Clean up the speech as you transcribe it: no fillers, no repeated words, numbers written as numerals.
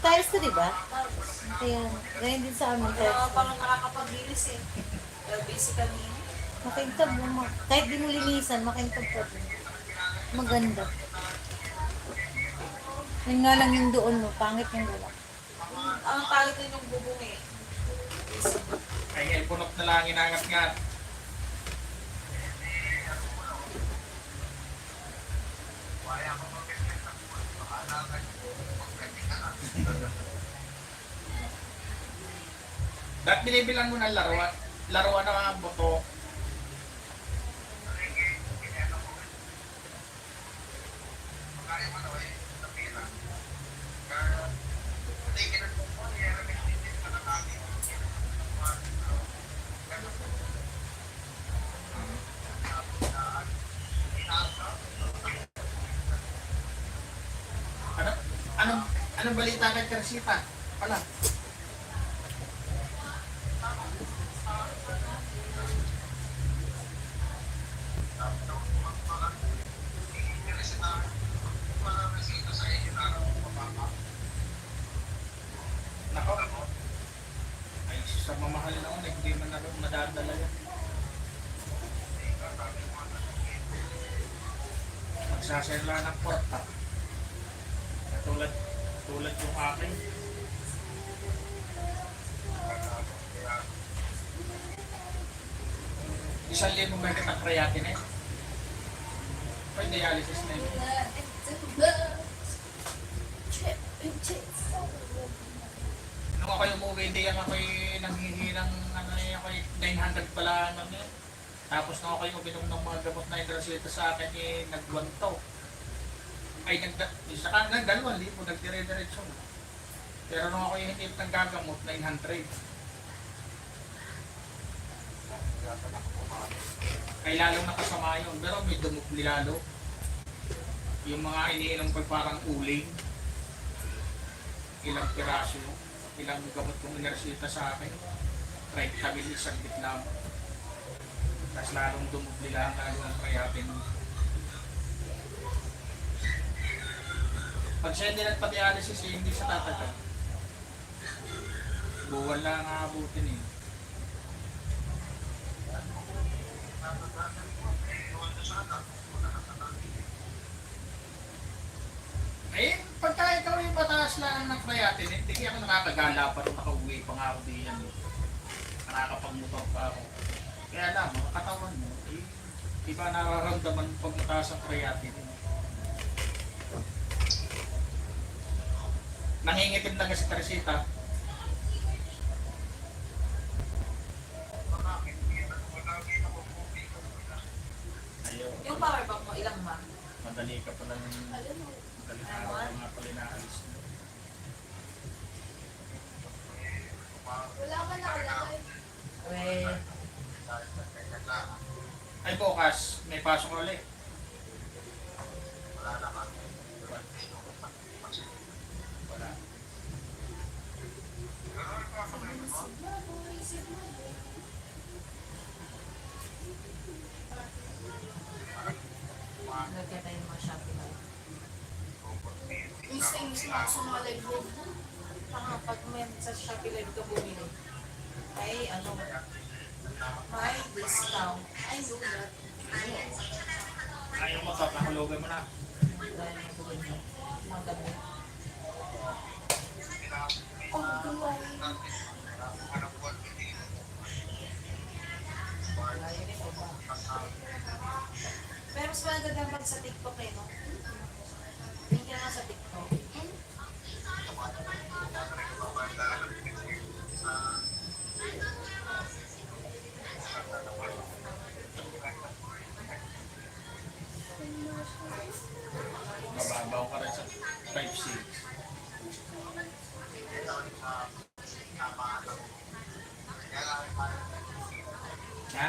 Tiles to, di ba? Kaya, ganyan din sa amin. Kaya Tiles. parang nakakapaglinis eh. Kaya busy kanina. Makintab mo. Kahit di mo linisan, makintab pa din. Maganda. Yun nga lang yung doon mo. Pangit yung wala. Ang pangit din yung bubong eh. Ay, punot na lang inangat-ngat. Ba't binibilang mo ng laruan? Laruan na mga buto. Ano? Anong balita kay Teresita? Wala. Nako. Ay, sa mamahal na ako, hindi man na madadala yan. Magsasela ng porta. Tulad yung akin. Isang libo may kitang creatinine. Pag dialysis na yun. Nung ako yung umuwi, hindi ako nanghihi ng ako 900 pala ano yun. Tapos nung ako yung uminom ng mga gamot na indrasita sa akin, nagwanto. Ay, saka nagdalawang libo, nagdire-diretso. Pero nung ako yung hindi ng gagamot, 900. Ay lalong nakasama yun, pero may dumukli lalo. Yung mga iniinom ko parang uling. Ilang piraso, ilang gamot kong inarsita sa akin. Right, sabi isang bit lang. Tapos lalong dumukli lang, lalo ang creatinine. Pag siya hindi nagpa-dialysis, hindi siya tatagal. Buwan lang ang aabutin eh. Eh, pagka ikaw yung mataas lang ng creatinine, hindi ako nakakagala pa rin nakauwi pa nga ako diyan. Nakakapagmotor pa ako. Kaya lang, mga katawan mo, iba nararamdaman pag mataas ang creatinine. Nangingitim lang si Teresita. Ayaw. Yung power bank mo, ilang ma? Madali ka pala ng madali na araw ka nga pala inaalis mo. Wala ka nakalagay. Well, Ay bukas, may pasok ulit. Wala. lagyan tayo ng mga Shopee Live. Inis na ako sa mga live mo. Pag may sa Shopee Live ka bumili, ay ano, may discount. I know that. Ayaw mo top, nakulugan mo na. Dahil nagbubuhin mo. Mga gabi. Oh, gulay. Layo nito ba? Pero mas maganda pag sa TikTok eh, no? Link ka nga sa TikTok. Mababaw ka rin sa 5-6. Ha?